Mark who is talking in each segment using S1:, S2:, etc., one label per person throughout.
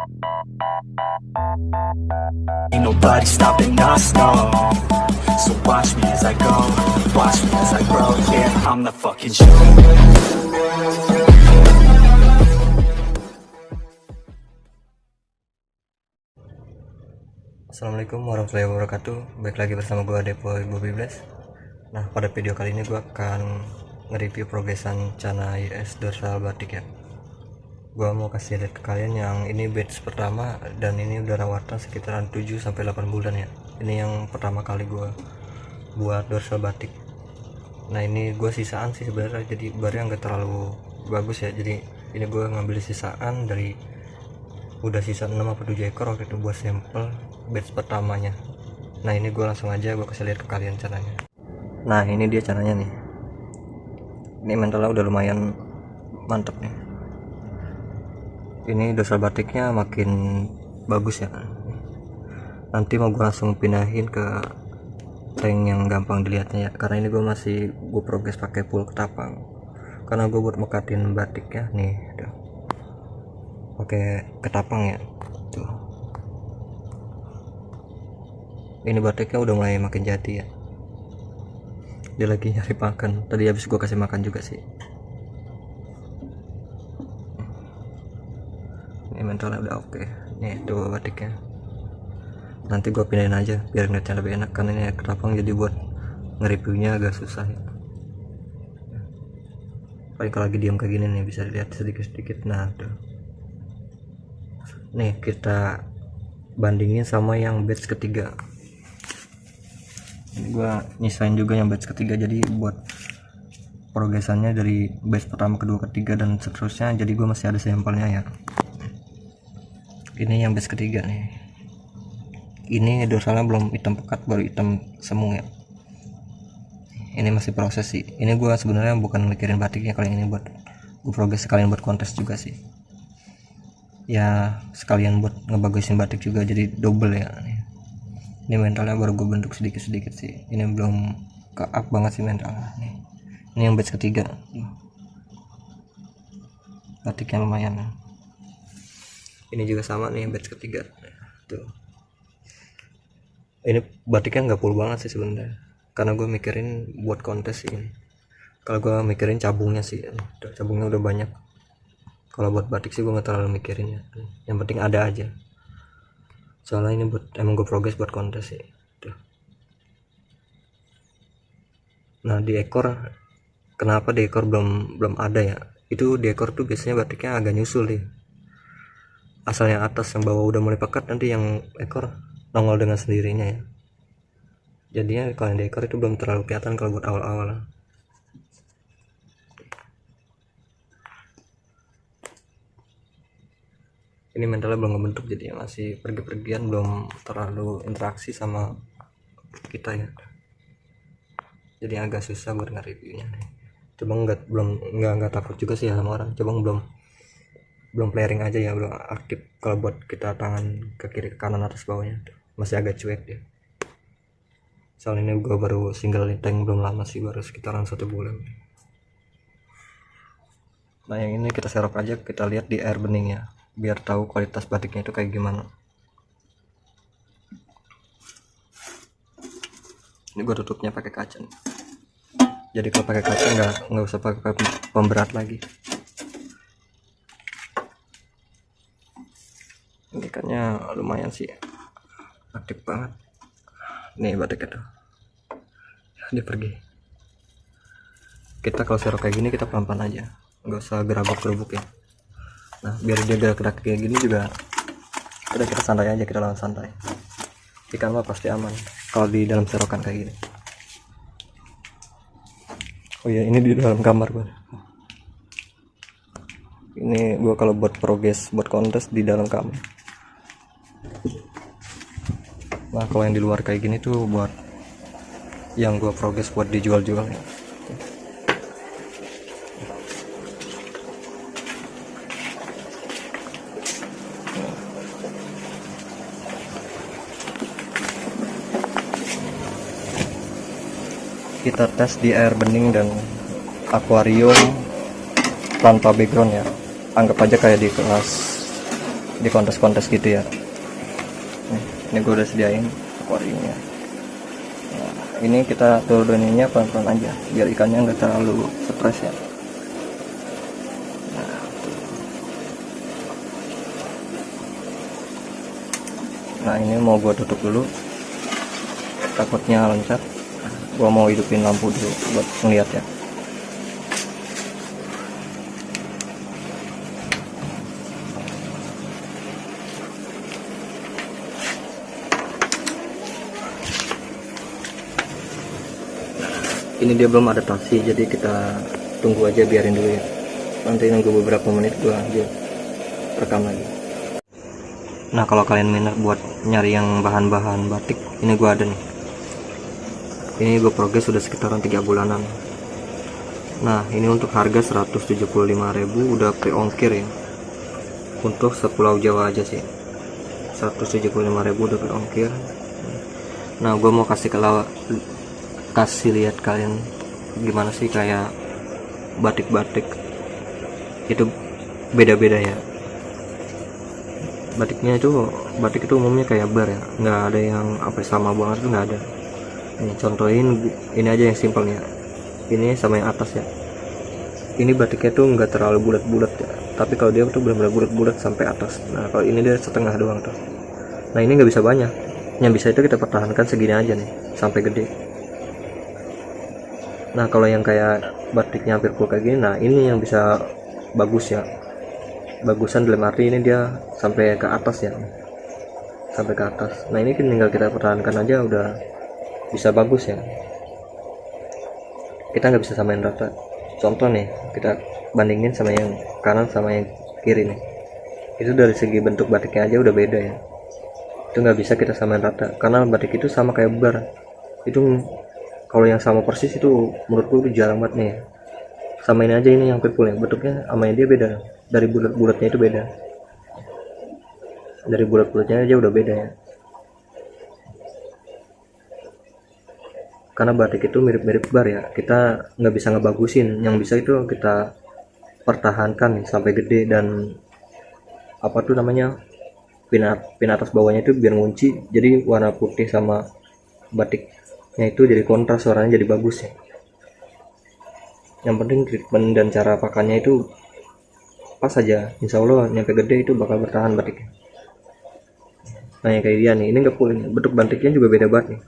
S1: Ain't nobody stopping us, no. So watch me as I go, watch me as I grow. Yeah, I'm the fucking show.
S2: Assalamualaikum warahmatullahi wabarakatuh. Baik lagi bersama gue Depo Bobby Blast. Nah, pada video kali ini gue akan nge-review progresan Cana IS dorsal batik ya. Gue mau kasih lihat ke kalian yang ini batch pertama, dan ini udah rawatan sekitaran 7-8 bulan ya. Ini yang pertama kali gue buat dorsal batik. Nah, ini gue sisaan sih sebenarnya, jadi barangnya nggak terlalu bagus ya. Jadi ini gue ngambil sisaan dari udah sisa 6 atau 7 ekor waktu itu buat sampel batch pertamanya. Nah, ini gue langsung aja gue kasih lihat ke kalian caranya. Nah, ini dia caranya nih. Ini mentalnya udah lumayan mantep nih. Ini dorsal batiknya makin bagus ya. Nanti mau gue langsung pindahin ke tank yang gampang dilihatnya ya, karena ini gue masih progres pakai full ketapang, karena gue buat mekatin batiknya nih tuh pakai ketapang ya tuh. Ini batiknya udah mulai makin jadi ya, dia lagi nyari makan. Tadi habis gue kasih makan juga sih. Ini mentalnya udah oke. Nih tuh batiknya. Nanti gue pindahin aja biar ngeliatnya lebih enak, karena ini ketapang jadi buat nge-reviewnya agak susah ya. Paling kalau lagi diam kayak gini nih bisa dilihat sedikit-sedikit. Nah tuh, nih kita bandingin sama yang batch ketiga. Ini gua nyisain juga yang batch ketiga, jadi buat progresannya dari batch pertama, kedua, ketiga dan seterusnya. Jadi gua masih ada sampelnya ya. Ini yang batch ketiga nih. Ini dorsalnya belum hitam pekat, baru hitam semu ya. Ini masih proses sih. Ini gua sebenarnya bukan mikirin batiknya, kalau ini buat gua progres sekalian buat kontes juga sih. Ya sekalian buat ngebagusin batik juga, jadi double ya. Ini mentalnya baru gue bentuk sedikit-sedikit sih. Ini belum ke up banget sih mentalnya nih. Ini yang batch ketiga. Batiknya lumayan. Ini juga sama nih batch ketiga. Tuh. Ini batiknya nggak full banget sih sebenarnya, karena gue mikirin buat kontes ini. Kalau gue mikirin cabungnya sih, cabungnya udah banyak. Kalau buat batik sih gue nggak terlalu mikirin ya. Yang penting ada aja. Soalnya ini buat emang gue progres buat kontes sih. Tuh. Nah, di ekor, kenapa di ekor belum ada ya? Itu di ekor tuh biasanya batiknya agak nyusul nih. Asal yang atas, yang bawah udah mulai pekat, nanti yang ekor nongol dengan sendirinya ya. Jadinya kalau yang di ekor itu belum terlalu kelihatan kalau buat awal-awal. Ini mentalnya belum ngebentuk, jadi masih pergi-pergian, belum terlalu interaksi sama kita ya. Jadi agak susah buat nge-reviewnya. Coba nggak takut juga sih ya sama orang. Coba belum flaring aja ya, belum aktif. Kalau buat kita tangan ke kiri, ke kanan, atas, bawahnya masih agak cuek dia. Soalnya ini gue baru single tank, belum lama sih, baru sekitaran 1 bulan. Nah, yang ini kita serok aja, kita lihat di air bening ya, biar tahu kualitas batiknya itu kayak gimana. Ini gue tutupnya pakai kaca nih. Jadi kalau pakai kaca nggak usah pakai pemberat lagi. Ini ikannya lumayan sih, aktif banget. Nih batiknya tuh, dia pergi. Kita kalau serok kayak gini kita pelan-pelan aja, nggak usah gerabak-gerubuk ya. Nah, biar dia gerak-gerak kayak gini juga udah, kita santai aja, kita lawan santai. Ikan mah pasti aman kalau di dalam serokan kayak gini. Oh iya, ini di dalam kamar gua. Ini gua kalau buat progres buat kontes di dalam kamar. Nah, kalau yang di luar kayak gini tuh buat yang gua progres buat dijual-jual ya. Kita tes di air bening dan akuarium tanpa background ya, anggap aja kayak di kelas di kontes-kontes gitu ya. Ini gue udah sediain akuariumnya. Nah, ini kita turuninnya pelan-pelan aja biar ikannya nggak terlalu stres ya. Nah ini mau gue tutup dulu, takutnya loncat. Gue mau hidupin lampu dulu buat ngeliat ya. Ini dia belum adaptasi, jadi kita tunggu aja, biarin dulu ya. Nanti nunggu beberapa menit gue lanjut rekam lagi. Nah kalau kalian minat buat nyari yang bahan-bahan batik, ini gue ada nih. Ini gue progres sudah sekitaran 3 bulanan. Nah ini untuk harga 175.000 udah pre-ongkir ya. Untuk sepulau Jawa aja sih 175.000 udah pre-ongkir. Nah gue mau kasih lihat kalian gimana sih kayak batik-batik itu beda-beda ya. Batik itu umumnya kayak bar ya, nggak ada yang apa sama banget tuh, nggak ada. Nih contohin ini aja yang simpelnya, ini sama yang atas ya. Ini batiknya tuh nggak terlalu bulat-bulat ya, tapi kalau dia tuh benar-benar bulat-bulat sampai atas. Nah kalau ini dia setengah doang tuh. Nah ini nggak bisa banyak, yang bisa itu kita pertahankan segini aja nih sampai gede. Nah kalau yang kayak batiknya hampir full kayak gini, nah ini yang bisa bagus ya. Bagusan dalam arti ini dia sampai ke atas ya, sampai ke atas. Nah ini kan tinggal kita pertahankan aja udah bisa bagus ya. Kita nggak bisa samain rata. Contoh nih, kita bandingin sama yang kanan sama yang kiri nih, itu dari segi bentuk batiknya aja udah beda ya. Itu nggak bisa kita samain rata, karena batik itu sama kayak bar. Itu kalau yang sama persis itu menurutku itu jarang banget nih. Samain aja ini yang purple ya, bentuknya sama dia beda. Dari bulat-bulatnya itu beda. Dari bulat-bulatnya aja udah beda ya. Karena batik itu mirip-mirip bar ya. Kita nggak bisa ngebagusin. Yang bisa itu kita pertahankan nih sampai gede, dan apa tuh namanya, pin atas bawahnya itu biar ngunci. Jadi warna putih sama batiknya itu jadi kontras, warnanya jadi bagus ya. Yang penting treatment dan cara pakannya itu pas aja, insya Allah nyampe gede itu bakal bertahan batiknya. Nah yang kayak dia nih, ini nggak full, bentuk batiknya juga beda banget nih,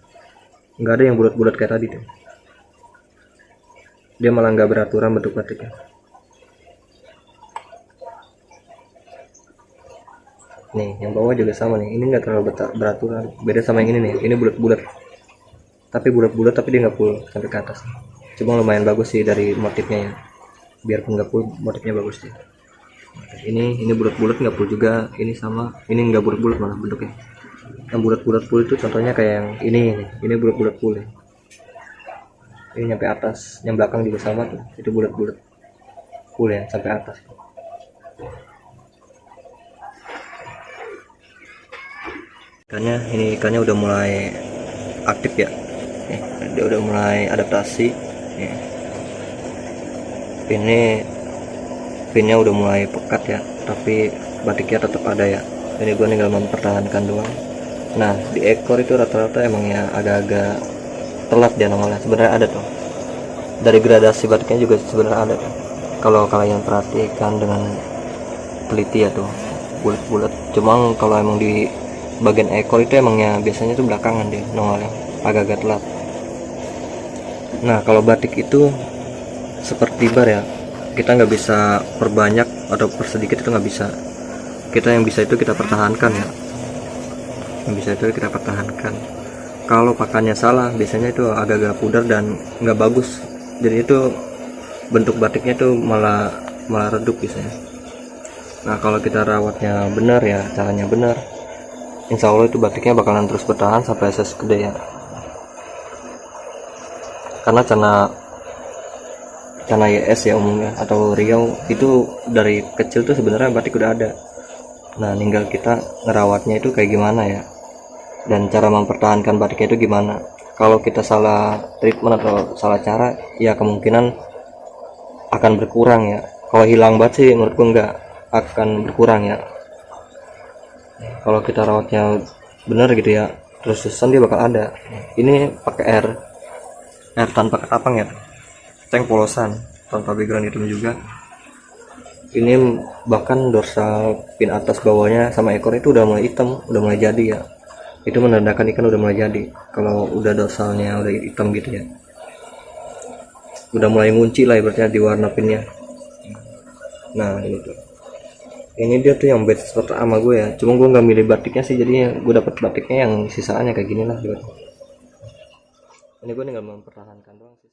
S2: nggak ada yang bulat-bulat kayak tadi tuh. Dia malah nggak beraturan bentuk batiknya. Nih yang bawah juga sama nih, ini nggak terlalu beraturan, beda sama yang ini nih. Ini bulat-bulat, tapi dia nggak full sampai ke atas. Cuma lumayan bagus sih dari motifnya ya, biarpun nggak full motifnya bagus sih. Ini bulat-bulat nggak full juga, ini sama, ini nggak bulat-bulat malah bentuknya. Yang bulat-bulat full itu contohnya kayak yang ini bulat-bulat full ya. Ini nyampe atas, yang belakang juga sama tuh, itu bulat-bulat full ya sampai atas. Ikannya udah mulai aktif ya. Dia udah mulai adaptasi. Pinnya udah mulai pekat ya, tapi batiknya tetap ada ya. Ini gue tinggal mempertahankan doang. Nah di ekor itu rata-rata emang ya agak-agak telat dia nongolnya. Sebenarnya ada tuh, dari gradasi batiknya juga sebenarnya ada tuh. Kalau kalian perhatikan dengan teliti ya tuh, bulat-bulat. Cuma kalau emang di bagian ekor itu emangnya biasanya tuh belakangan dia nongolnya, agak-agak telat. Nah kalau batik itu seperti bar ya, kita nggak bisa perbanyak atau persedikit, itu nggak bisa. Kita yang bisa itu kita pertahankan ya, yang bisa itu kita pertahankan. Kalau pakannya salah biasanya itu agak-agak pudar dan nggak bagus, jadi itu bentuk batiknya itu malah redup biasanya. Nah kalau kita rawatnya benar ya, caranya benar, insya Allah itu batiknya bakalan terus bertahan sampai size gede ya. Karena Cana YS ya umumnya, atau Riau itu dari kecil tuh sebenarnya batik udah ada. Nah tinggal kita ngerawatnya itu kayak gimana ya, dan cara mempertahankan batiknya itu gimana. Kalau kita salah treatment atau salah cara ya kemungkinan akan berkurang ya. Kalau hilang banget sih menurutku nggak akan berkurang ya. Kalau kita rawatnya benar gitu ya, terus terusan dia bakal ada. Ini pakai air tanpa ketapang ya, tank polosan tanpa background hitam juga. Ini bahkan dorsal pin atas bawahnya sama ekor itu udah mulai hitam, udah mulai jadi ya. Itu menandakan ikan udah mulai jadi kalau udah dorsalnya udah hitam gitu ya, udah mulai ngunci lah ibaratnya di warna pinnya. Nah ini tuh, ini dia tuh yang batch pertama gue ya, cuma gue nggak milih batiknya sih, jadinya gue dapet batiknya yang sisaannya kayak gini lah gitu. Ini gue tinggal mempertahankan doang sih.